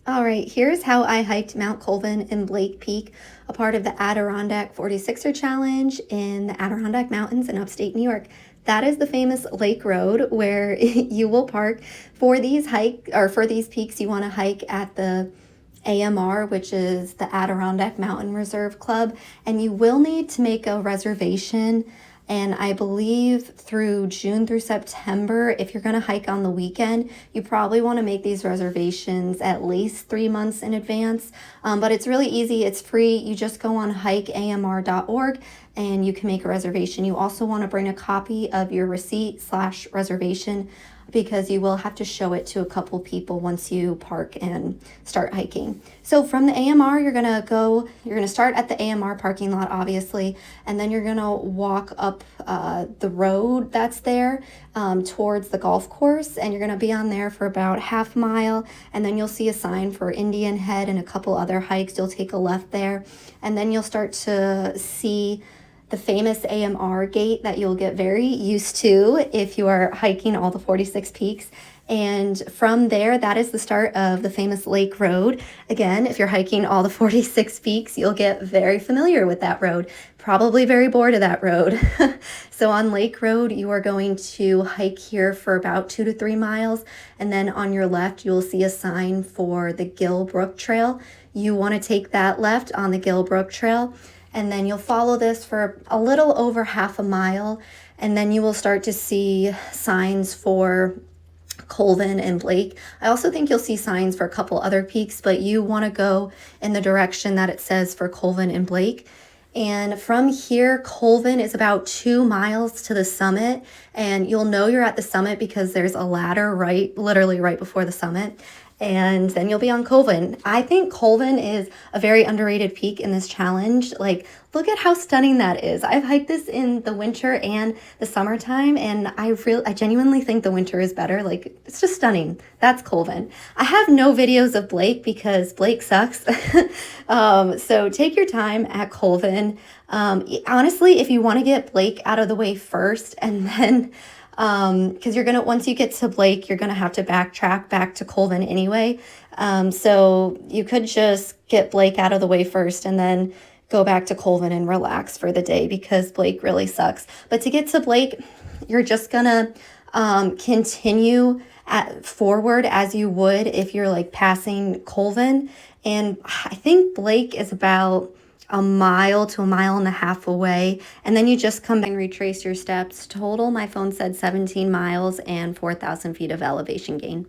All right, here's how I hiked Mount Colvin in Blake Peak, a part of the Adirondack 46er Challenge in the Adirondack Mountains in upstate New York. That is the famous Lake Road where you will park for these for these peaks. You want to hike at the AMR, which is the Adirondack Mountain Reserve Club, and you will need to make a reservation. And I believe through June through September, if you're going to hike on the weekend, you probably want to make these reservations at least 3 months in advance. But it's really easy, it's free. You just go on hikeamr.org and you can make a reservation. You also want to bring a copy of your receipt/reservation because you will have to show it to a couple people once you park and start hiking. So from the AMR, you're gonna start at the AMR parking lot, obviously, and then you're gonna walk up the road that's there towards the golf course, and you're gonna be on there for about half mile, and then you'll see a sign for Indian Head and a couple other hikes. You'll take a left there, and then you'll start to see the famous AMR gate that you'll get very used to if you are hiking all the 46 peaks. And from there, that is the start of the famous Lake Road. Again, if you're hiking all the 46 peaks, you'll get very familiar with that road, probably very bored of that road. So on Lake Road, you are going to hike here for about 2 to 3 miles. And then on your left, you'll see a sign for the Gill Brook Trail. You want to take that left on the Gill Brook Trail. And then you'll follow this for a little over half a mile, and then you will start to see signs for Colvin and Blake. I also think you'll see signs for a couple other peaks, but you want to go in the direction that it says for Colvin and Blake. And from here, Colvin is about 2 miles to the summit, and you'll know you're at the summit because there's a ladder literally right before the summit. And then you'll be on Colvin. I think Colvin is a very underrated peak in this challenge. Like, look at how stunning that is. I've hiked this in the winter and the summertime, and I genuinely think the winter is better. Like, it's just stunning. That's Colvin. I have no videos of Blake because Blake sucks. So take your time at Colvin. Honestly, if you want to get Blake out of the way first, and then because once you get to Blake, you're gonna have to backtrack back to Colvin anyway. So you could just get Blake out of the way first and then go back to Colvin and relax for the day because Blake really sucks. But to get to Blake, you're just gonna continue forward as you would if you're like passing Colvin. And I think Blake is about a mile to a mile and a half away, and then you just come back and retrace your steps. Total, my phone said 17 miles and 4,000 feet of elevation gain.